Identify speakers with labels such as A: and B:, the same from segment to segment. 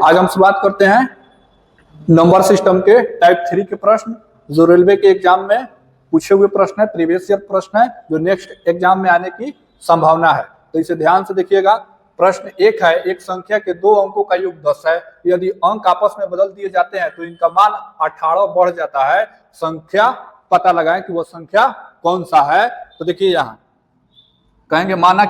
A: आज हम शुरुआत करते हैं नंबर सिस्टम के टाइप 3 के प्रश्न जो रेलवे के एग्जाम में पूछे हुए प्रश्न है, प्रीवियस ईयर प्रश्न है जो नेक्स्ट एग्जाम में आने की संभावना है। तो इसे ध्यान से देखिएगा। प्रश्न एक है, एक संख्या के दो अंकों का योग 10 है। यदि अंक आपस में बदल दिए जाते हैं तो इनका मान 18 बढ़ जाता है। संख्या पता लगाएं कि वो संख्या कौन सा है। तो देखिए यहाँ कहेंगे माना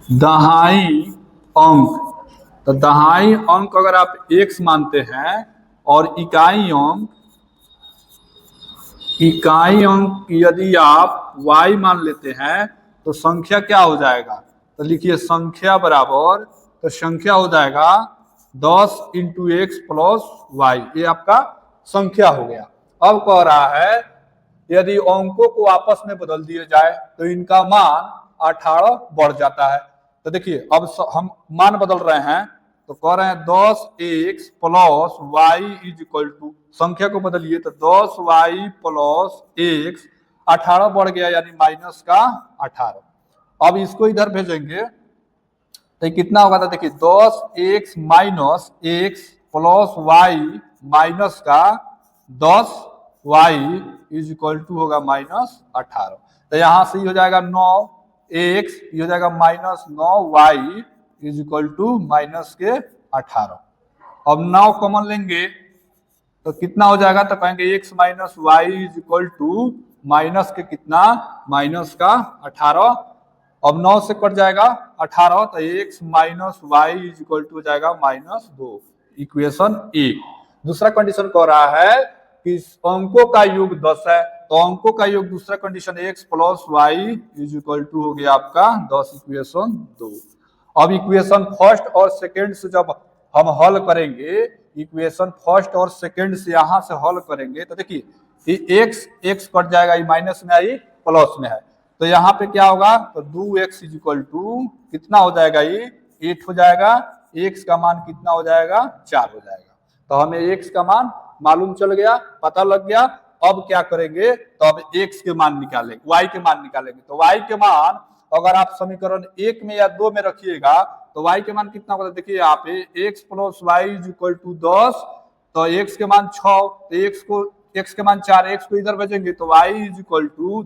A: दहाई अंक। तो दहाई अंक अगर आप x मानते हैं और इकाई अंक यदि आप y मान लेते हैं तो संख्या क्या हो जाएगा। तो लिखिए संख्या बराबर, तो संख्या हो जाएगा 10 × x + y। ये आपका संख्या हो गया। अब कह रहा है यदि अंकों को आपस में बदल दिए जाए तो इनका मान 18 बढ़ जाता है। तो देखिए अब हम मान बदल रहे हैं तो कह रहे हैं 10x + y = संख्या को बदलिए तो 10y + x 18 बढ़ गया यानी माइनस का 18। अब इसको इधर भेजेंगे तो कितना होगा। तो देखिए 10x - x + y माइनस का 10y = होगा -18। तो यहां से हो जाएगा 9x, ये हो जाएगा -9y = -18। अब 9 कॉमन लेंगे तो कितना हो जाएगा। तो कहेंगे x - y = माइनस के कितना, माइनस का 18। अब 9 से कट जाएगा 18 तो x - y = हो जाएगा -2। इक्वेशन 1। दूसरा कंडीशन कह रहा है कि अंकों का योग 10 है तो अंकों का योग दूसरा कंडीशन x + y = हो गया आपका 10। इक्वेशन 2। अब इक्वेशन फर्स्ट और सेकंड से जब हम हल करेंगे, इक्वेशन फर्स्ट और सेकंड से यहां से हल करेंगे तो देखिए ये x कट जाएगा, ये माइनस में आई प्लस में है तो यहाँ पे क्या होगा। तो 2x = कितना हो जाएगा, ये 8 हो जाएगा। x का मान कितना हो जाएगा, 4 हो जाएगा। तो हमें x का मान मालूम चल गया, पता लग गया। अब क्या करेंगे तो अब x के मान निकालेंगे, y के मान निकालेंगे। तो y के मान अगर आप समीकरण 1 में या 2 में रखिएगा तो y के मान कितना होगा। देखिए यहाँ पे x + y = 10 तो x के मान 6, तो x के मान 4, x को इधर भेजेंगे तो y =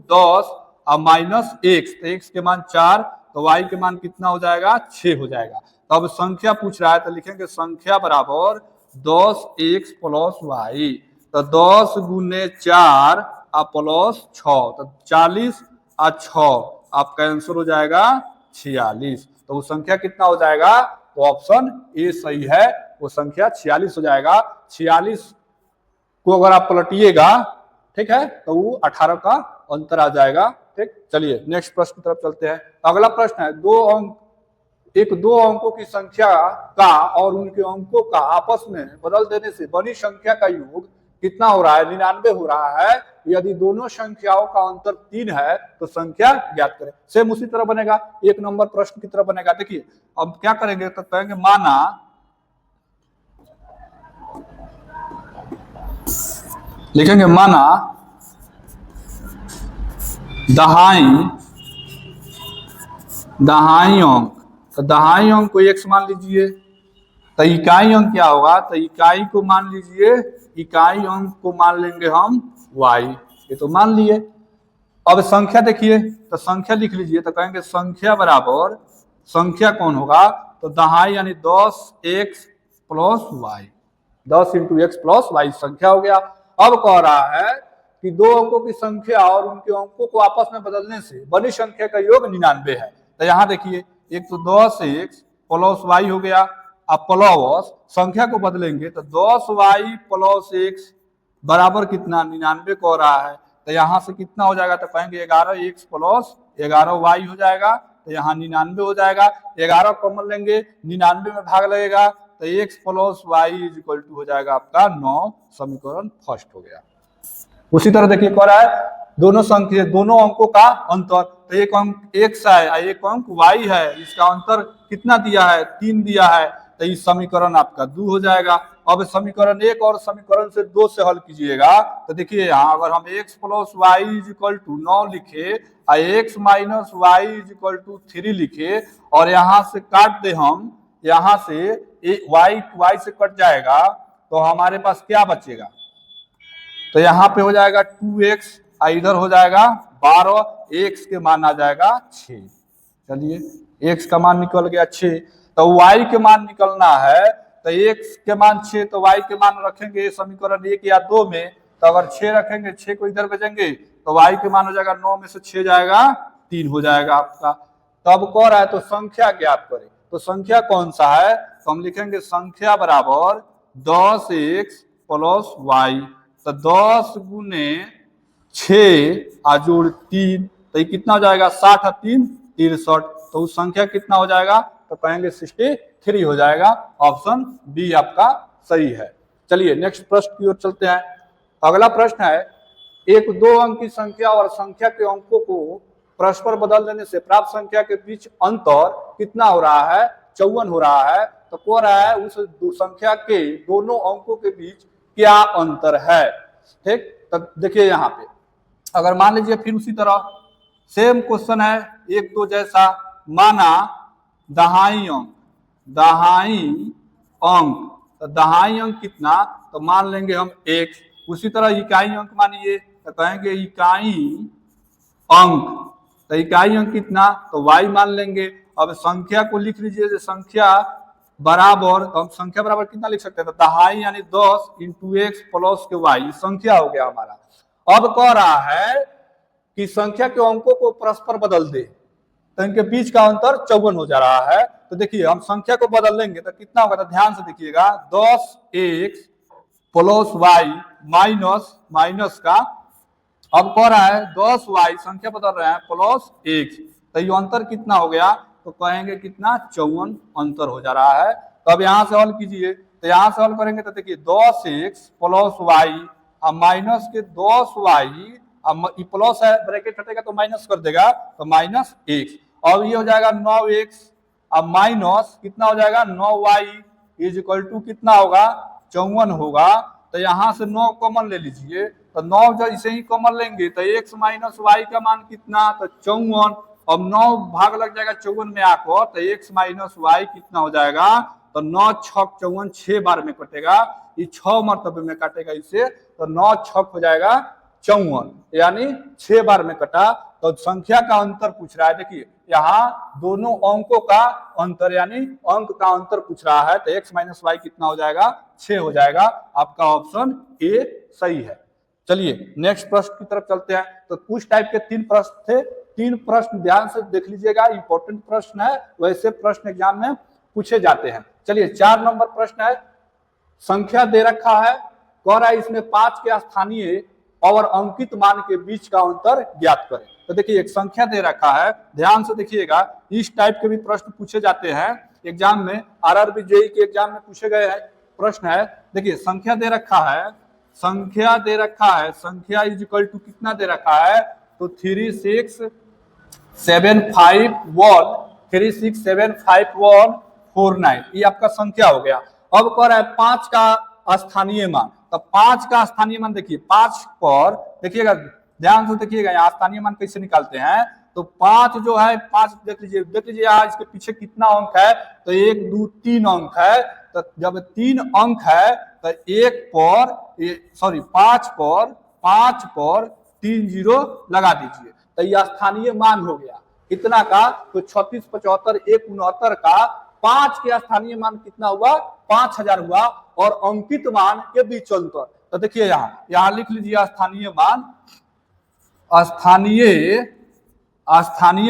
A: 10 और -x, तो x के मान 4 तो y के मान कितना हो जाएगा, 6 हो जाएगा। तो अब संख्या पूछ रहा है तो लिखेंगे संख्या बराबर 10x + y। तो 10 × 4 + 6 तो 40 और 6 आपका आंसर हो जाएगा 46। तो वो संख्या कितना हो जाएगा, तो ऑप्शन ए सही है, वो संख्या 46 हो जाएगा। 46 को अगर आप पलटिएगा, ठीक है, तो वो 18 का अंतर आ जाएगा। ठीक, चलिए नेक्स्ट प्रश्न की तरफ चलते हैं। अगला प्रश्न है दो अंकों की संख्या का और उनके अंकों का आपस में बदल देने से बनी संख्या का योग कितना हो रहा है, 99 हो रहा है। यदि दोनों संख्याओं का अंतर 3 है तो संख्या ज्ञात करें। सेम उसी तरह बनेगा, 1 नंबर प्रश्न की तरह बनेगा। देखिए अब क्या करेंगे तो कहेंगे लिखेंगे माना दहाई अंक। तो दहाई अंक को x मान लीजिए तो इकाई अंक क्या होगा। तो इकाई को मान लीजिए, इकाई अंक को मान लेंगे हम y, ये तो मान लिए। अब संख्या देखिए तो संख्या लिख लीजिए तो कहेंगे संख्या बराबर, संख्या कौन होगा तो दहाई यानी 10x + y, 10 × x + y संख्या हो गया। अब कह रहा है कि दो अंकों की संख्या और उनके अंकों को आपस में बदलने से बनी संख्या का योग 99 है। तो यहाँ देखिए एक तो 10x + y हो गया, अब प्लस संख्या को बदलेंगे तो 10y + x बराबर कितना, 99 कह रहा है। तो यहाँ से कितना हो जाएगा तो कहेंगे 11x + 11y हो जाएगा। तो यहाँ 99 हो जाएगा। 11 कॉमन लेंगे, 99 में भाग लगेगा तो x + y = हो जाएगा आपका 9। समीकरण फर्स्ट हो गया। उसी तरह देखिए कह रहा है दोनों अंकों का अंतर। तो एक अंक x है, एक अंक y है, इसका अंतर कितना दिया है, 3 दिया है। तो इस समीकरण आपका 2 हो जाएगा। अब समीकरण 1 और समीकरण से 2 से हल कीजिएगा तो देखिए यहाँ अगर हम x plus y is equal to 9 लिखे और x minus y is equal to 3 लिखे और यहाँ से काट दे हम, यहाँ से y से कट जाएगा तो हमारे पास क्या बचेगा, तो यहाँ पे हो जाएगा 2x, इधर हो जाएगा 12, x के मान आ जाएगा 6। चलिए x का मान निकल गया 6, तो y के मान निकलना है तो x के मान 6 तो y के मान रखेंगे समीकरण 1 या 2 में, तो अगर 6 रखेंगे 6 को इधर भेजेंगे तो y के मान हो जाएगा 9 में से 6 जाएगा 3 हो जाएगा आपका। तब कह रहा है तो संख्या ज्ञात करें, तो संख्या कौन सा है, तो हम लिखेंगे संख्या बराबर 10x प्लस y, तो 10 गुने 6 जोड़ 3 तो ये कितना हो जाएगा 60 और 3 63, तो उस संख्या कितना हो जाएगा, तो कहेंगे 63 हो जाएगा। ऑप्शन बी आपका सही है। चलिए नेक्स्ट प्रश्न की ओर चलते हैं। अगला प्रश्न है, एक 2 अंक की संख्या और संख्या के अंकों को परस्पर बदल देने से प्राप्त संख्या के बीच अंतर कितना हो रहा है, 54 हो रहा है। तो कह रहा है उस संख्या के दोनों अंकों के बीच क्या अंतर है। ठीक, तो देखिए यहाँ पे अगर मान लीजिए फिर उसी तरह सेम क्वेश्चन है 1 2 जैसा, माना दहाई अंक, तो दहाई अंक कितना, तो मान लेंगे हम x, उसी तरह इकाई अंक मानिए तो कहेंगे इकाई अंक, तो इकाई अंक कितना, तो y मान लेंगे। अब संख्या को लिख लीजिए, संख्या बराबर, तो हम संख्या बराबर कितना लिख सकते हैं, तो दहाई यानी 10 इंटू एक्स प्लस के वाई संख्या हो गया हमारा। अब कह रहा है कि संख्या के अंकों को परस्पर बदल दे, तो इनके बीच का अंतर 54 हो जा रहा है। तो देखिए हम संख्या को बदल लेंगे तो कितना होगा, तो ध्यान से देखिएगा 10x प्लस वाई माइनस का, अब कह रहा है 10y संख्या बदल रहे हैं प्लस x, तो ये अंतर कितना हो गया, तो कहेंगे कितना 54 अंतर हो जा रहा है। तो अब यहाँ से हल कीजिए, तो यहाँ से हल करेंगे तो देखिए 10x प्लस वाई अब माइनस के 10y, अब प्लस है ब्रैकेट हटेगा तो माइनस कर देगा तो माइनस x, अब ये हो जाएगा 9x, अब माइनस कितना हो जाएगा 9y इज इक्वल टू कितना होगा 54 होगा। तो यहाँ से 9 कॉमन ले लीजिए, तो 9 जब इसे ही कॉमन लेंगे तो x माइनस वाई का मान कितना, तो 54, अब 9 भाग लग जाएगा 54 में आकर, तो x माइनस वाई कितना हो जाएगा, तो 9 छक 54 6 बार में कटेगा, ये 6 मरतबे में काटेगा इसे, तो 9 छक हो जाएगा 54 यानी 6 बार में कटा। तो संख्या का अंतर पूछ रहा है, देखिए यहाँ दोनों अंकों का अंतर यानी अंक का अंतर पूछ रहा है, तो x माइनस वाई कितना हो जाएगा 6 हो जाएगा। आपका ऑप्शन ए सही है। चलिए नेक्स्ट प्रश्न की तरफ चलते हैं। तो कुछ टाइप के 3 प्रश्न थे, 3 प्रश्न ध्यान से देख लीजिएगा, इंपॉर्टेंट प्रश्न है, वैसे प्रश्न एग्जाम में पूछे जाते हैं। चलिए 4 नंबर प्रश्न है, संख्या दे रखा है, कह रहा है इसमें 5 के स्थानीय और अंकित मान के बीच का अंतर ज्ञात करें। तो देखिए एक संख्या दे रखा है, ध्यान से देखिएगा, इस टाइप के भी प्रश्न पूछे जाते हैं एग्जाम में, आरआरबी जेईई के एग्जाम में पूछे गए हैं प्रश्न है। देखिए संख्या दे रखा है, संख्या इज इक्वल टू कितना दे रखा है, तो 36754149, ये आपका संख्या हो गया। अब कह रहा है 5 का स्थानीय मान, तो 5 का स्थानीय मान देखिए 5 पर देखिएगा, ध्यान से देखिएगा यहाँ स्थानीय मान कैसे निकालते हैं। तो 5 जो है 5 देख लीजिए यहाँ इसके पीछे कितना अंक है, तो 1 2 3 अंक है, तो जब 3 अंक है तो 5 पर 3 जीरो लगा दीजिए, तो यह स्थानीय मान हो गया कितना का, तो 36 75 169 का 5 के स्थानीय मान कितना हुआ 5000 हुआ, और अंकित मान के बीच अंतर, तो देखिए यहाँ लिख लीजिए स्थानीय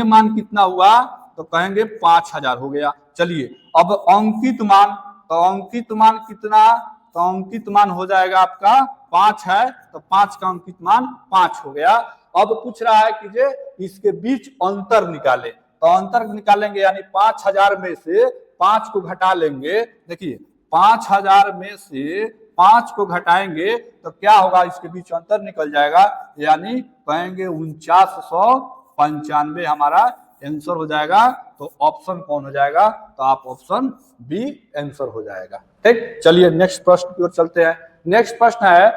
A: मान कितना हुआ, तो कहेंगे 5000 हो गया। चलिए अब अंकित मान, तो अंकित मान कितना, तो अंकित मान हो जाएगा आपका 5 है, तो 5 का अंकित मान 5 हो गया। अब पूछ रहा है कि जे इसके बीच अंतर निकाले, तो अंतर निकालेंगे यानी 5000 में से 5 को घटा लेंगे। देखिए 5000 में से 5 को घटाएंगे तो क्या होगा, इसके बीच अंतर निकल जाएगा, यानी कहेंगे 4995 हमारा आंसर हो जाएगा। तो ऑप्शन कौन हो जाएगा? तो आप ऑप्शन बी आंसर हो जाएगा। ठीक, चलिए नेक्स्ट प्रश्न की ओर चलते हैं। नेक्स्ट प्रश्न है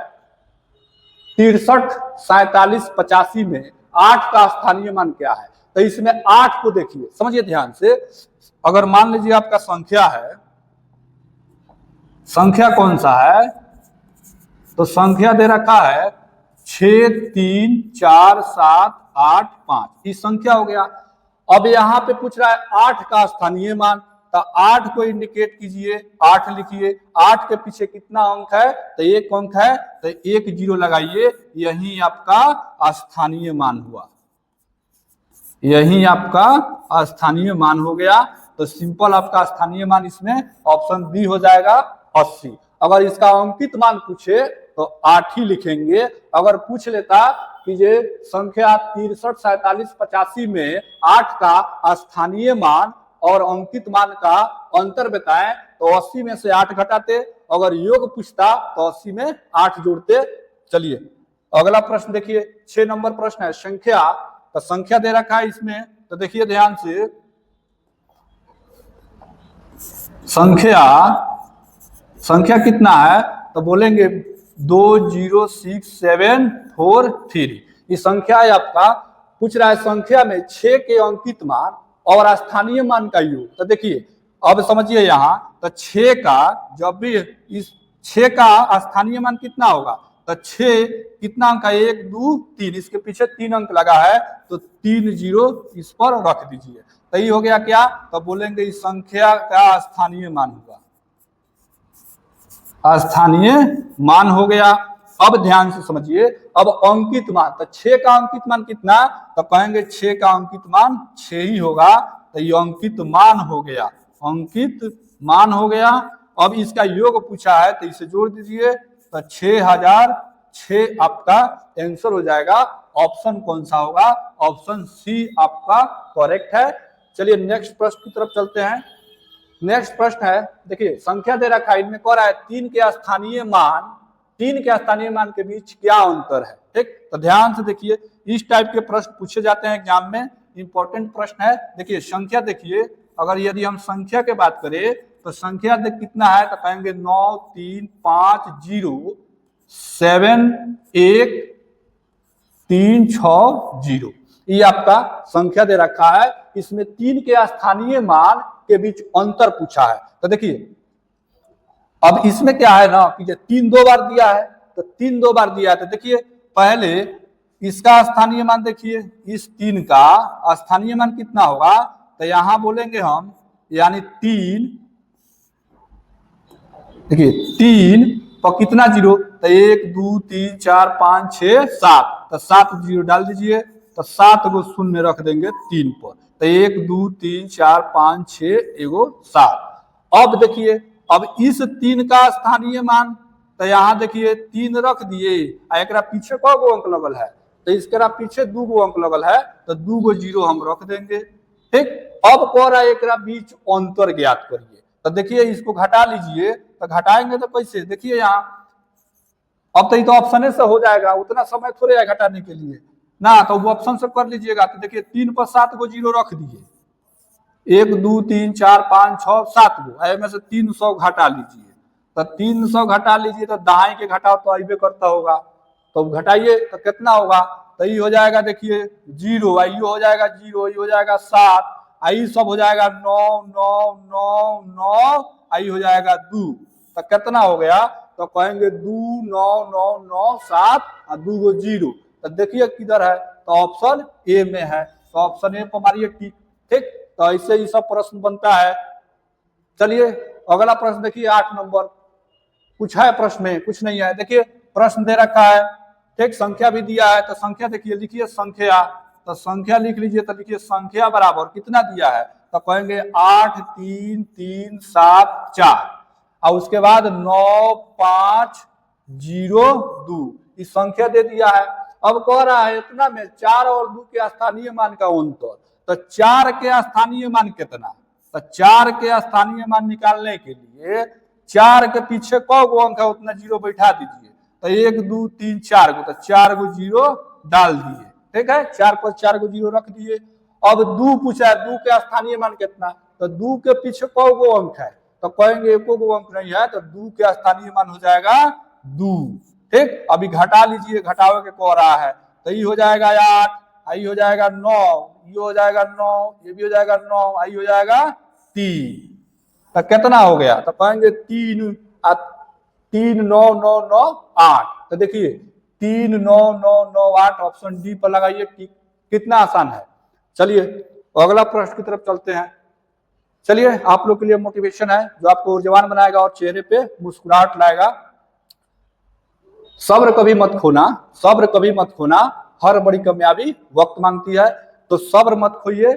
A: 63, 47, 85 में 8 का स्थानीय मान क्या है? तो इसमें 8 को देखिए, समझिए ध्यान से। अगर मान लीजिए आपका संख्या है, संख्या कौन सा है? तो संख्या दे रखा है 6, 3, 4, 7, 8, 5, ये संख्या हो गया। अब यहाँ पे पूछ रहा है 8 का स्थानीय मान, तो 8 को इंडिकेट कीजिए, 8 लिखिए। 8 के पीछे कितना अंक है? तो 1 अंक है, तो 1 0 लगाइए, यही आपका स्थानीय मान हुआ, यही आपका स्थानीय मान हो गया। तो सिंपल आपका स्थानीय मान इसमें ऑप्शन बी हो जाएगा 80। अगर इसका अंकित मान पूछे तो 8 ही लिखेंगे। अगर पूछ लेता कि ये संख्या 63, 47, 85 में 8 का स्थानीय मान और अंकित मान का अंतर बताएं, तो 80 में से 8 घटाते। अगर योग पूछता तो 80 में 8 जोड़ते। चलिए अगला प्रश्न देखिए, 6 नंबर प्रश्न है संख्या। तो संख्या दे रखा है इसमें, तो देखिए ध्यान से, संख्या कितना है? तो बोलेंगे 20674 ये संख्या है आपका। पूछ रहा है संख्या में 6 के अंकित मान और स्थानीय मान का योग। तो देखिए अब समझिए यहाँ, तो 6 का जब भी इस 6 का स्थानीय मान कितना होगा? तो 6 कितना अंक है? 1 2 3, इसके पीछे 3 अंक लगा है, तो 3 0 इस पर रख दीजिए। तो ये हो गया क्या? तो बोलेंगे इस संख्या का स्थानीय मान होगा, स्थानीय मान हो गया। अब ध्यान से समझिए, अब अंकित मान, तो 6 का अंकित मान कितना? तो कहेंगे 6 का अंकित मान 6 ही होगा। तो ये अंकित मान हो गया, अंकित मान हो गया। अब इसका योग पूछा है, तो इसे जोड़ दीजिए, तो 6006 आपका आंसर हो जाएगा। ऑप्शन कौन सा होगा? ऑप्शन सी आपका करेक्ट है। चलिए नेक्स्ट प्रश्न की तरफ चलते हैं। नेक्स्ट प्रश्न है, देखिए संख्या दे रखा है, इनमें कह रहा है 3 के स्थानीय मान के बीच क्या अंतर है? ठीक, तो ध्यान से देखिए, इस टाइप के प्रश्न पूछे जाते हैं एग्जाम में, इंपॉर्टेंट प्रश्न है। देखिए संख्या देखिए, अगर यदि हम संख्या की बात करें तो संख्या देख कितना है? तो कहेंगे 9 3 5 0 7 1 3 6 0, ये आपका संख्या दे रखा है। इसमें 3 के स्थानीय मान के बीच अंतर पूछा है। तो देखिए अब इसमें क्या है ना कि 3 2 बार दिया है, तो 3 2 बार दिया है। तो देखिए पहले इसका स्थानीय मान देखिए, इस 3 का स्थानीय मान कितना होगा? तो यहां बोलेंगे हम, यानी 3, देखिए 3 पर कितना 0? तो 1 2 3 4 5 6 7, तो 7 0 डाल दीजिए, तो 7 गो शून्य रख देंगे 3 पर। तो 1 2 3 4 5 6 एगो 7। अब देखिए, अब इस 3 का स्थानीय मान, तो यहाँ देखिए 3 रख दिए, एक पीछे क गो अंक लगल है? तो इसके पीछे 2 गो अंक लगल है, तो 2 गो 0 हम रख देंगे। ठीक, अब कह रहा है एक बीच अंतर ज्ञात करिए। तो देखिए इसको घटा लीजिए, तो घटाएंगे तो कैसे? देखिए यहाँ, अब तो ये तो ऑप्शन से हो जाएगा, उतना समय थोड़े है घटाने के लिए ना, तो वो ऑप्शन से कर लीजिएगा। तो देखिए 3 पर 7 गो 0 रख दिए, 1 2 3 4 5 6 7 गो, में से 300 घटा लीजिए। तो 300 घटा लीजिए, तो दाएं के घटाओ तो अबे करता होगा, तो घटाइए तो कितना होगा? तो ये हो जाएगा देखिए 0, ये हो जाएगा 0, ये हो जाएगा 7, आई सब हो जाएगा 9 9 9 9, आई हो जाएगा 2। तो कितना हो गया? तो कहेंगे 2 9 9 9 7 और 2 गो 0। तो देखिए किधर है? तो ऑप्शन ए में है, तो ऑप्शन ए पर मारिए टिक। ठीक, तो ऐसे ही सब प्रश्न बनता है। चलिए अगला प्रश्न देखिए, 8 नंबर। कुछ है प्रश्न में? कुछ नहीं है। देखिए प्रश्न दे रखा है, ठीक, संख्या भी दिया है। तो संख्या देखिए, लिखिए संख्या, तो संख्या लिख लीजिए। तो लिखिए संख्या बराबर कितना दिया है? तो कहेंगे 8 3 3 7 4, और उसके बाद 9 5 0 2, इस संख्या दे दिया है। अब कह रहा है इतना में 4 और 2 के स्थानीय मान का अंतर। तो 4 के स्थानीय मान कितना? तो 4 के स्थानीय मान निकालने के लिए 4 के पीछे कौ गो अंक है उतना 0 बैठा दीजिए। तो 1 2 3 4 गो, तो 4 गो 0 डाल दिए। ठीक है, 4 पर 4 गो 0 रख दिए। अब दू पूछा है, दू के स्थानीय मान कितना, तो दू के पीछे कौ गो अंक है, तो कहेंगे एको गो अंक नहीं है, तो दू के स्थानीय मान हो जाएगा दू। ठीक, अभी घटा लीजिए, घटावे के कह रहा है, तो ये हो जाएगा 8, आई हो जाएगा 9, ये हो जाएगा 9, ये भी हो जाएगा 9, आई हो जाएगा 3, तो कितना हो गया, तो कहेंगे 3 3 9 9 9 8, तो देखिए 3 9 9 9 8 ऑप्शन डी पर लगाइए। कितना आसान है। चलिए अगला प्रश्न की तरफ चलते हैं। चलिए आप लोग के लिए मोटिवेशन है जो आपको ऊर्जावान बनाएगा और चेहरे पे मुस्कुराहट लाएगा। सब्र कभी मत खोना, सब्र कभी मत खोना, हर बड़ी कामयाबी वक्त मांगती है, तो सब्र मत खोइए,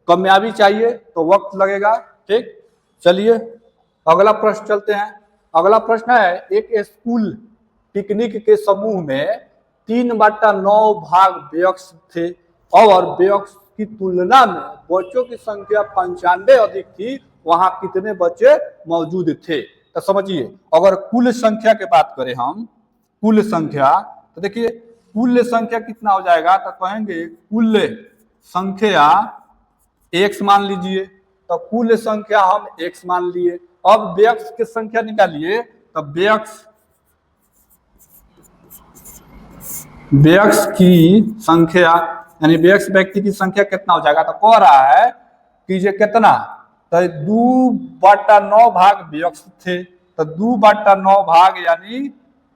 A: कामयाबी चाहिए तो वक्त लगेगा। ठीक, चलिए अगला प्रश्न चलते हैं। अगला प्रश्न है, एक स्कूल पिकनिक के समूह में 3/9 भाग वयस्क थे और वयस्क की तुलना में बच्चों की संख्या 95 अधिक थी, वहां कितने बच्चे मौजूद थे। तो समझिए, अगर कुल संख्या की बात करें हम, कुल संख्या, तो देखिए कुल संख्या कितना हो जाएगा, तो कहेंगे कुल संख्या x मान लीजिए, तो कुल संख्या हम x मान लिए। अब वयस्क की संख्या निकालिए, तो वयस्क की संख्या यानी वयस्क व्यक्ति की संख्या कितना हो जाएगा, तो कह रहा है कि ये कितना, तो 2/9 भाग वयस्क थे, तो 2/9 भाग यानी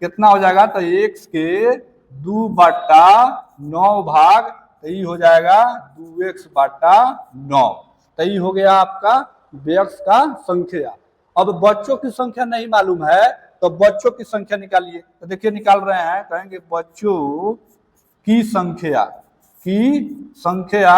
A: कितना हो जाएगा, तो x के 2/9 भाग, तो ये हो जाएगा 2x/9, तो ये हो गया आपका वयस्क का संख्या। अब बच्चों की संख्या नहीं मालूम है, तो बच्चों की संख्या निकालिए, तो देखिए निकाल रहे हैं, कहेंगे बच्चों की संख्या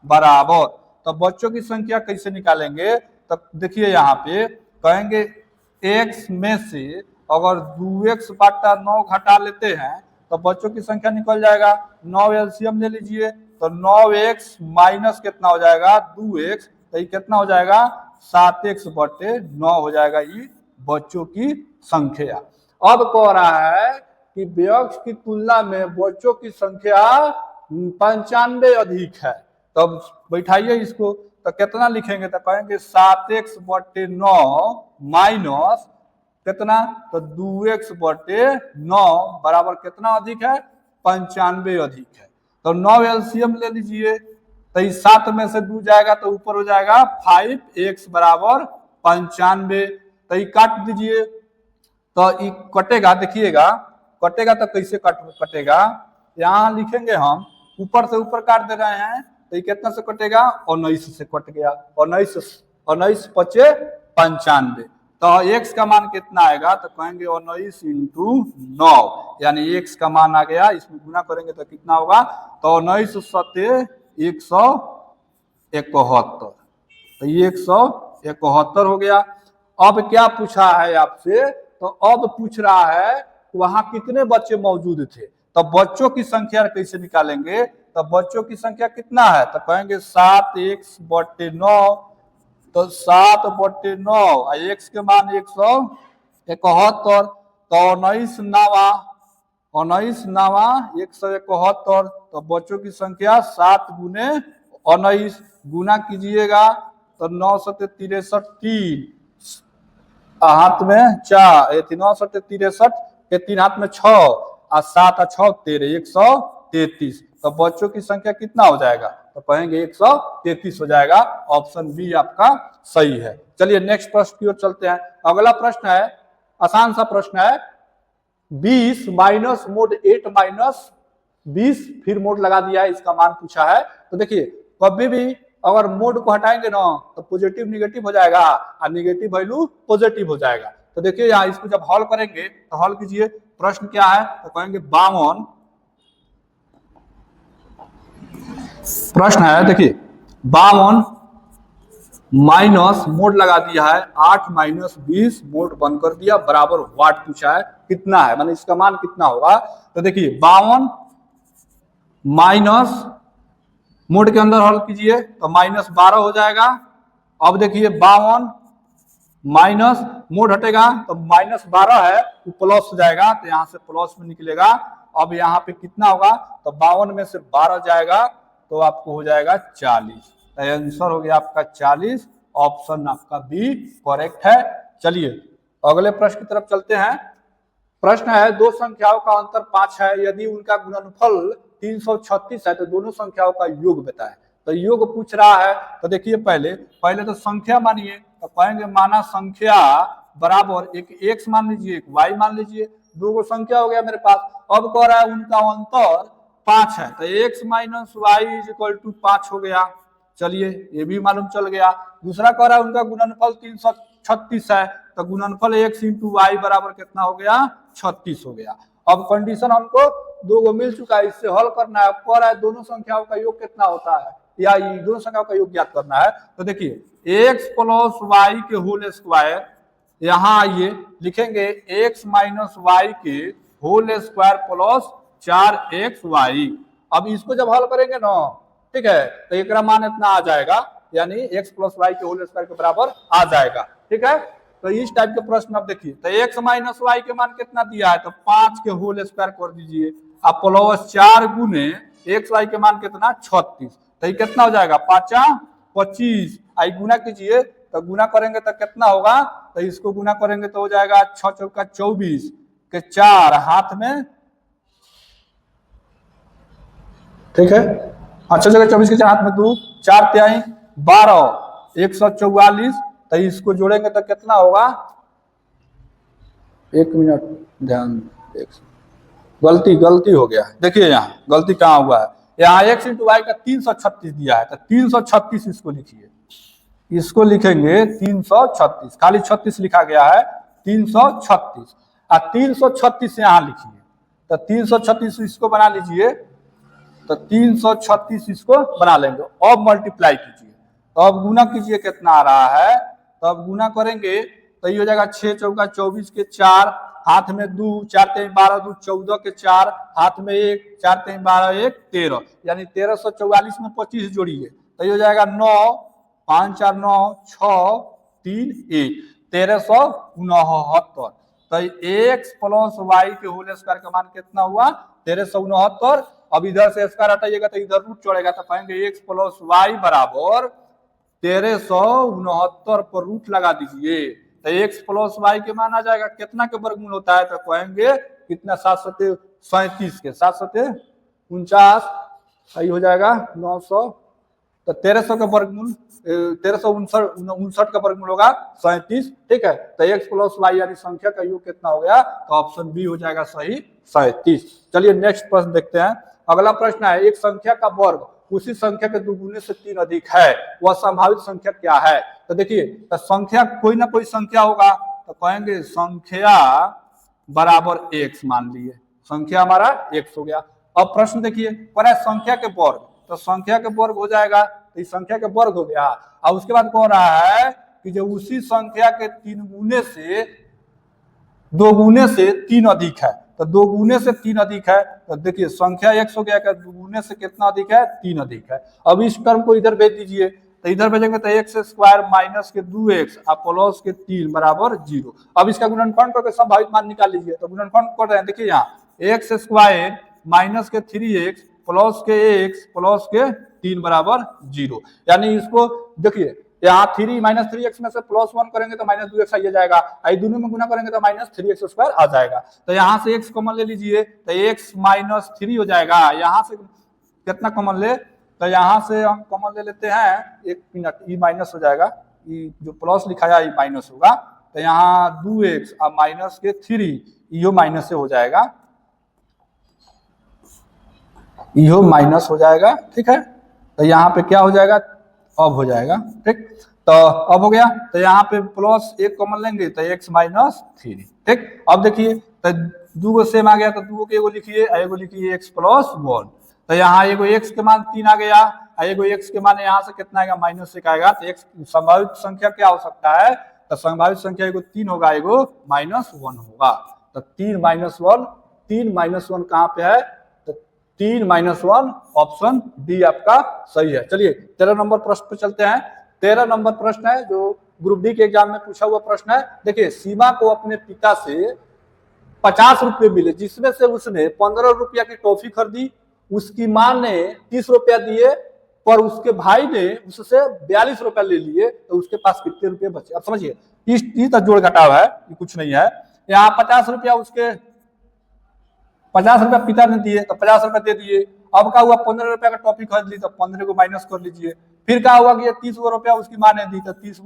A: बराबर, तो बच्चों की संख्या कैसे निकालेंगे, तो देखिए यहाँ पे कहेंगे x में से अगर 2x/9 घटा लेते हैं तो बच्चों की संख्या निकल जाएगा। 9 एलसीएम ले लीजिए, तो 9x माइनस कितना हो जाएगा 2x, तो ये कितना हो जाएगा 7x/9 हो जाएगा ये बच्चों की संख्या। अब कह रहा है कि वयस्क की तुलना में बच्चों की संख्या 95 अधिक है, तब बैठाइए इसको, तो कितना लिखेंगे, तो कहेंगे 7x/9 माइनस कितना, तो 2x/9 बराबर कितना अधिक है 95 अधिक है। तो 9 एलसीएम ले लीजिए, तो इस 7 में से 2 जाएगा तो ऊपर हो जाएगा 5x बराबर 95, तो ये काट दीजिए, तो ये कटेगा, देखिएगा कटेगा, तो कैसे कटेगा, यहाँ लिखेंगे हम, ऊपर से ऊपर काट दे रहे हैं, तो ये कितना से कटेगा 19 से कट गया, 19 पचे 95, तो x का मान कितना आएगा, तो कहेंगे 19 × 9 यानी x का मान आ गया, इसमें गुना करेंगे तो कितना होगा, तो 19 × 171, तो ये 171 हो गया। अब क्या पूछा है आपसे, तो अब पूछ रहा है वहां कितने बच्चे मौजूद थे, तो बच्चों की संख्या कैसे निकालेंगे, तो बच्चों की संख्या कितना है, तो कहेंगे 7x/9, तो 7/9 x के मान 171, तो 19 नावा 171, तो बच्चों की संख्या 7 × 19 गुना कीजिएगा, तो 9 × 63 3 हाथ में 4, 9 × 63 के 3 हाथ में 6 और 7 और 6 13 133, तो बच्चों की संख्या कितना हो जाएगा, तो कहेंगे 133 हो जाएगा। ऑप्शन बी आपका सही है। चलिए नेक्स्ट प्रश्न की ओर चलते हैं। अगला प्रश्न है, आसान सा प्रश्न है, 20 माइनस मोड 8 माइनस 20, फिर मोड लगा दिया है, इसका मान पूछा है। तो देखिए कभी भी अगर मोड को हटाएंगे ना तो पॉजिटिव निगेटिव हो जाएगा और निगेटिव वैल्यू पॉजिटिव हो जाएगा। तो देखिए यहाँ इसको जब हल करेंगे तो हल कीजिए, प्रश्न क्या है, तो कहेंगे 52, प्रश्न है देखिए 52 माइनस मोड लगा दिया है 8 माइनस 20, मोड बंद कर दिया, बराबर वाट पूछा है, कितना है, माने इसका मान कितना होगा। तो देखिए 52 माइनस मोड के अंदर हल कीजिए तो -12 हो जाएगा। अब देखिए 52 माइनस मोड हटेगा तो -12 है, वो प्लस हो जाएगा, तो यहाँ से प्लस में निकलेगा। अब यहाँ पे कितना होगा, तो 52 में से 12 जाएगा तो आपको हो जाएगा 40। तो आंसर हो गया आपका 40, ऑप्शन आपका बी करेक्ट है। चलिए अगले प्रश्न की तरफ चलते हैं। प्रश्न है दो संख्याओं का अंतर 5 है, यदि उनका गुणनफल 336 है तो दोनों संख्याओं का योग बताएं। तो योग पूछ रहा है, तो देखिए पहले तो संख्या मानिए, तो कहेंगे माना संख्या बराबर एक x मान लीजिए एक y मान लीजिए, दो गो संख्या हो गया मेरे पास। अब कह रहा है उनका अंतर 5 है, तो x minus y is equal to 5 हो गया। चलिए ये भी मालूम चल गया। दूसरा कह रहा है उनका गुणनफल 336 है, तो गुणनफल x इंटू वाई बराबर कितना हो गया 36 हो गया। अब कंडीशन हमको दो गो मिल चुका है, इससे हल करना है। अब कह रहा है दोनों संख्याओं का योग कितना होता है, या दोनों संख्याओं का योग ज्ञात करना है। तो देखिए x प्लस वाई के होल स्क्वायर, यहाँ आइए लिखेंगे x माइनस वाई के होल स्क्वायर प्लस 4xy। अब इसको जब हल करेंगे ना, ठीक है, तो एक मान इतना आ जाएगा, यानी x प्लस वाई के होल स्क्वायर के बराबर आ जाएगा। ठीक है, तो इस टाइप के प्रश्न अब देखिए, तो x माइनस वाई के मान कितना दिया है, तो 5 के होल स्क्वायर कर दीजिए, अब प्लस 4 गुने एक्स वाई के मान कितना 36, तो ये कितना हो जाएगा 5 25। आई गुना कीजिए, तो गुना करेंगे तो कितना होगा, तो इसको गुना करेंगे तो हो जाएगा 6 चौका 24 के 4 हाथ में, ठीक है, अच्छा जगह 24 के 4 हाथ में 2 4 तिहाई 12 144। तो इसको जोड़ेंगे तो कितना होगा, एक मिनट ध्यान, गलती हो गया। देखिए यहाँ गलती कहाँ हुआ है, यहाँ x इंटू वाई का 336 दिया है, तो 336 इसको लिखिए, इसको लिखेंगे 336, खाली 36 लिखा गया है 336, और 336 यहाँ लिखिए, तो 336 इसको बना लीजिए, तो 336 इसको बना लेंगे। अब मल्टीप्लाई कीजिए, तो अब गुना कीजिए कितना आ रहा है, तो अब गुना करेंगे तो ये हो जाएगा 6 चौका 24 के 4 हाथ में 2 4 3 12 2 14 के 4 हाथ में 1 4 3 12 1 13, यानी 1344 में 25 जोड़िए तो ये हो जाएगा 9 5 4 9 6 3 1 1369। तो x प्लस वाई के होल स्क्वायर का मान कितना हुआ 1369। अब इधर से स्क्वायर हटाइएगा तो इधर रूट चढ़ेगा, तो पाएंगे x प्लस वाई बराबर 1369 पर रूट लगा दीजिए, तो x प्लस वाई के मान आ जाएगा कितना के वर्गमूल होता है, तो कहेंगे कितना 737 के 749 हो जाएगा 900, तो 1300 का वर्गमूल 1359 का वर्गमूल होगा 37। ठीक है, तो x प्लस वाई यानी संख्या का योग कितना हो गया, तो ऑप्शन बी हो जाएगा सही 37। चलिए नेक्स्ट प्रश्न देखते हैं। अगला प्रश्न है एक संख्या का वर्ग उसी संख्या के दुगुने से 3 अधिक है, वह संभावित संख्या क्या है। तो देखिए, तो संख्या कोई ना कोई संख्या होगा, तो कहेंगे संख्या बराबर x मान लिए, संख्या हमारा x हो गया। अब प्रश्न देखिए, पर है संख्या के वर्ग, तो संख्या के वर्ग हो जाएगा, तो इस संख्या के वर्ग हो गया। और उसके बाद कह रहा है कि जो उसी संख्या के 3 गुने से 2 गुने से 3 अधिक है, तो 2 गुने से 3 अधिक है, तो देखिए संख्या x हो गया, 2 गुने से कितना अधिक है 3 अधिक है। अब इस टर्म को इधर भेज दीजिए, तो इधर भेजेंगे तो एक्स स्क्वायर माइनस के 2x और प्लस के 3 बराबर 0। अब इसका गुणनफल करके संभावित मान निकाल लीजिए, तो गुणनफल कर रहे हैं, देखिए यहाँ एक्स स्क्वायर माइनस के 3x प्लस के x प्लस के 3 बराबर 0, यानी इसको देखिए यहाँ 3 माइनस 3x में से प्लस 1 करेंगे तो माइनस 2x आ जाएगा, आई दोनों में गुना करेंगे तो माइनस 3x स्क्वायर आ जाएगा। तो यहाँ से x कॉमन ले लीजिए, तो x माइनस 3 हो जाएगा। यहाँ से कितना कॉमन ले, तो यहाँ से हम कॉमन ले लेते हैं, एक मिनट, ई माइनस हो जाएगा, ई जो प्लस लिखा है ई माइनस होगा, तो यहाँ 2x और माइनस के 3 इहो माइनस से हो जाएगा, इहो माइनस हो जाएगा। ठीक है, तो यहाँ पे क्या हो जाएगा, अब हो जाएगा। ठीक, तो अब हो गया, तो यहाँ पे प्लस 1 कॉमन लेंगे तो x माइनस 3। ठीक, अब देखिए तो 2 गो सेम आ गया, तो 2 को एगो लिखिए, एगो लिखिए x प्लस 1, तो यहाँ एगो x के मान 3 आ गया, एगो x के मान यहाँ से कितना आएगा माइनस 1 आएगा। तो x संभावित संख्या क्या हो सकता है, तो संभावित संख्या एगो 3 होगा, एगो माइनस 1 होगा। तो 3 माइनस 1 कहाँ पे है, 3 माइनस 1 ऑप्शन डी आपका सही है। चलिए 13 नंबर प्रश्न पे चलते हैं। 13 नंबर प्रश्न है जो ग्रुप डी के एग्जाम में पूछा हुआ प्रश्न है। देखिए, सीमा को अपने पिता से 50 रुपए मिले, जिसमें से उसने 15 रुपया की टॉफी खरीदी उसकी माँ ने 30 रुपया दिए पर उसके भाई ने उससे 42 रुपया ले लिए, तो उसके पास कितने रुपए बचे? अब समझिए, इस तो जोड़ घटाव है, ये कुछ नहीं है। यहाँ 50 रुपया उसके 50 रुपया पिता ने दिए तो 50 रुपया दे दिए। अब क्या हुआ, 15 रुपया का टॉफी खरीद ली तो 15 को माइनस कर लीजिए। फिर क्या हुआ कि 30 रुपया उसकी माँ ने दी तो 30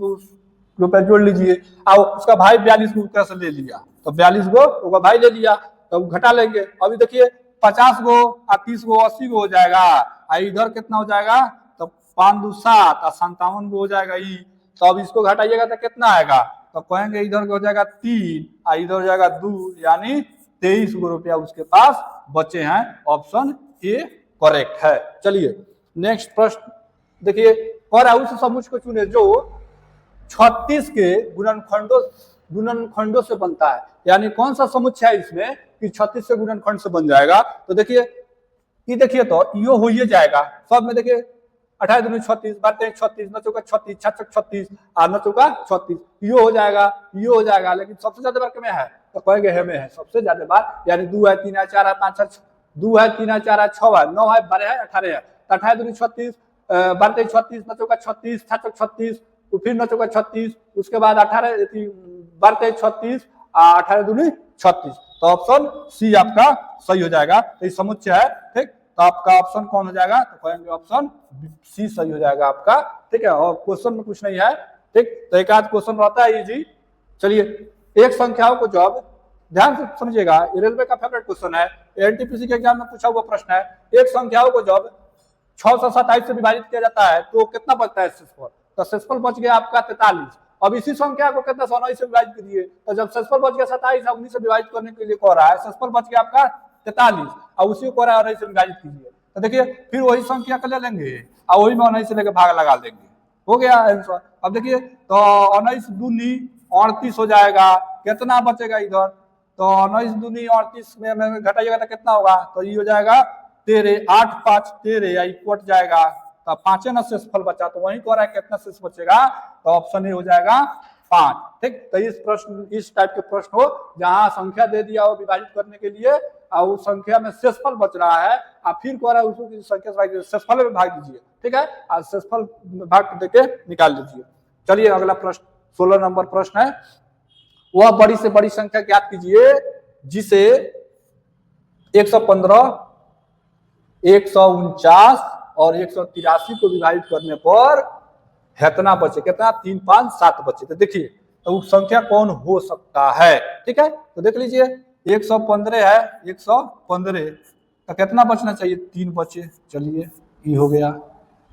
A: रुपया जोड़ लीजिए। और उसका भाई 42 रुपया से ले लिया तो 42 को भाई ले लिया, तो घटा लेंगे। अभी देखिए 50 गो और 30 गो 80 गो हो जाएगा, और इधर कितना हो जाएगा, तो 5 2 7 और 57 गो हो जाएगा ई। तो अब इसको घटाइएगा तो कितना आएगा, तो कहेंगे इधर हो जाएगा 3 और इधर हो जाएगा 2, यानी 23 गो रुपया उसके पास बचे हैं। ऑप्शन ए करेक्ट है। चलिए नेक्स्ट प्रश्न देखिए, और उस समुच्चय को चुने जो 36 के गुणनखंडों से बनता है। यानी कौन सा समुच्चय है इसमें कि 36 से गुणनखंड से बन जाएगा। तो देखिए ये देखिए तो यो हो ही जाएगा सब में। देखिए 28 दूनी 36, 12 36, 9 चौका 36, 6 छक 36 और 9 चौका 36, यो हो जाएगा, यो हो जाएगा। लेकिन सबसे ज्यादा बार में है तो कहेंगे है में है सबसे ज्यादा बार, यानी 2 है 3 है 4 है 5 है 2 है 3 है 4 है 6 है 9 है 12 है 18 है। 28 दूनी 36, 12 36, 9 चौका 36, 6 छक 36, फिर 9 चौका 36, उसके बाद 18 12 36 18 दूनी 36। तो ऑप्शन सी आपका सही हो जाएगा। तो ये समुच्चय है, ठीक। तो आपका ऑप्शन कौन हो जाएगा, तो कहेंगे ऑप्शन सी सही हो जाएगा आपका, ठीक है। और क्वेश्चन में कुछ नहीं है, ठीक। तो एक आध क्वेश्चन रहता है इजी। चलिए, एक संख्याओं को जब, ध्यान से समझिएगा, रेलवे का फेवरेट क्वेश्चन है, एनटीपीसी के एग्जाम में पूछा हुआ प्रश्न है। एक संख्याओं को जब 6 से 27 से विभाजित किया जाता है तो कितना बचता है शेषफल, तो शेषफल बच गया आपका 43। अब इसी संख्या को कितना 19 से विभाजित कीजिए, तो जब शेषफल बच गया 27 19 से विभाजित करने के लिए कह रहा है, शेषफल बच गया आपका 43 और उसी को 19 से विभाजित कीजिए। तो देखिए फिर वही संख्या को ले लेंगे और वही में 19 से लेकर भाग लगा देंगे, हो गया आंसर। अब देखिए तो 19 दूनी 38 हो जाएगा, कितना बचेगा इधर, तो 19 दूनी 38 में घटाइएगा तो कितना होगा, तो ये हो जाएगा 13, 8 5 13 या कट जाएगा, तो 5 ना शेषफल बचा, तो वही कह रहा है कितना शेष बचेगा, तो ऑप्शन ए हो जाएगा 5, ठीक। तो इस प्रश्न, इस टाइप के प्रश्न हो जहां संख्या दे दिया हो विभाजित करने के लिए और उस संख्या में शेषफल बच रहा है और फिर कह रहा है उसको संख्या से शेषफल में भाग दीजिए, ठीक है, और शेषफल भाग देके निकाल लीजिए। चलिए अगला प्रश्न 16 नंबर प्रश्न है, वह बड़ी से बड़ी संख्या ज्ञात कीजिए जिसे 115, 149 और 183 को विभाजित करने पर कितना बचे, कितना 3 5 7 बचे। तो देखिए तो वो संख्या कौन हो सकता है, ठीक है। तो देख लीजिए 115 है, 115 तो कितना बचना चाहिए, 3 बचे। चलिए ये हो गया।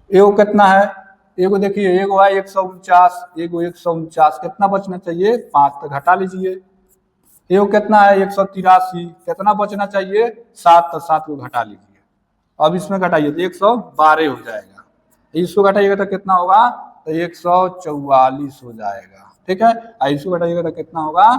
A: एगो कितना है, एगो देखिए एगो है 149, एगो 149 कितना बचना चाहिए 5, तो घटा लीजिए। एगो कितना है 183, कितना बचना चाहिए 7, तो 7 को घटा लीजिए। अब इसमें घटाइए तो 112 हो जाएगा, इसको घटाइएगा तो कितना होगा, तो 144 हो जाएगा, ठीक है। इसको घटाइएगा तो कितना होगा,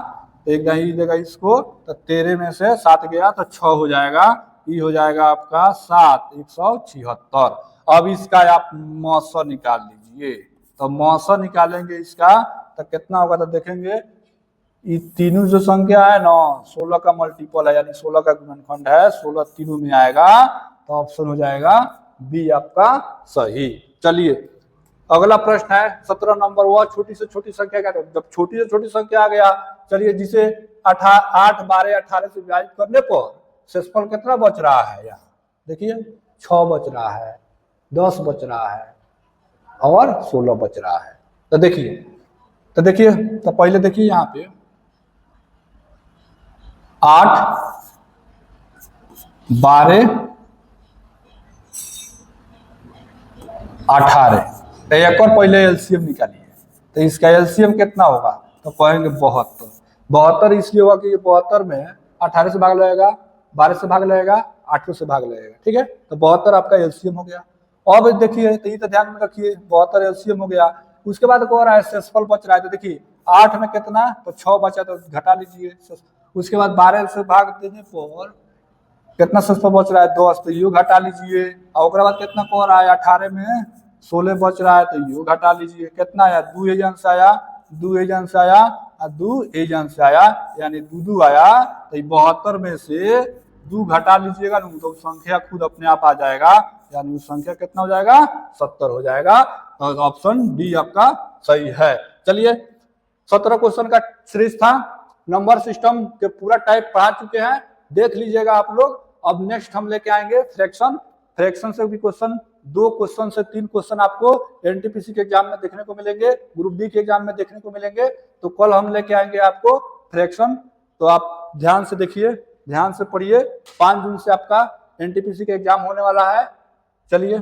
A: तो एक ही जगह इसको, तो 13 में से 7 गया तो 6 हो जाएगा, ये हो जाएगा आपका 7, 176। अब इसका आप मौसा निकाल लीजिए, तो मौसा निकालेंगे इसका तो कितना होगा, तो देखेंगे ये तीनों जो संख्या है ना 16 का मल्टीपल है, यानी 16 का गुणनखंड है, 16 तीनों में आएगा, तो ऑप्शन हो जाएगा बी आपका सही। चलिए अगला प्रश्न है 17 नंबर, वह छोटी से छोटी संख्या क्या, जब छोटी से छोटी संख्या आ गया, चलिए जिसे 8 12 18 से विभाजित करने पर शेषफल कितना बच रहा है, यहाँ देखिए 6 बच रहा है, 10 बच रहा है और 16 बच रहा है। तो देखिए तो पहले देखिए यहाँ पे 8 12 18, तो एक और पहले एलसीएम निकालिए, तो इसका एलसीएम कितना होगा, तो कहेंगे 72। 72 इसलिए होगा कि 72 में 18 से भाग लगेगा, 12 से भाग लगेगा, 8 से भाग लगेगा, ठीक है। तो 72 आपका एलसीएम हो गया। अब देखिए तो ये तो ध्यान में रखिए 72 एलसीएम हो गया। उसके बाद कह रहा है शेषफल बच रहा है, तो देखिए 8 में कितना, तो 6 बचा, तो घटा लीजिए। उसके बाद 12 से भाग देने पर कितना शेषफल बच रहा है 10, तो यो घटा लीजिए। और उसके बाद कितना कह रहा है 18 में 16 बच रहा है, तो यो घटा लीजिए। कितना आया, 2 एजेंट से आया, 2 एजेंट से आया और 2 एजेंट से आया, यानी 2 आया। तो 72 में से 2 घटा लीजिएगा ना तो संख्या खुद अपने आप आ जाएगा, यानी संख्या कितना हो जाएगा 70 हो जाएगा। तो ऑप्शन डी आपका सही है। चलिए 17 क्वेश्चन का सीरीज था, नंबर सिस्टम के पूरा टाइप पढ़ा चुके हैं, देख लीजिएगा आप लोग। अब नेक्स्ट हम लेके आएंगे फ्रैक्शन। फ्रैक्शन से भी क्वेश्चन 2 क्वेश्चन से 3 क्वेश्चन आपको एनटीपीसी के एग्जाम में देखने को मिलेंगे, ग्रुप डी के एग्जाम में देखने को मिलेंगे। तो कल हम लेके आएंगे आपको फ्रैक्शन, तो आप ध्यान से देखिए, ध्यान से पढ़िए। 5 जून से आपका एनटीपीसी का एग्जाम होने वाला है। चलिए।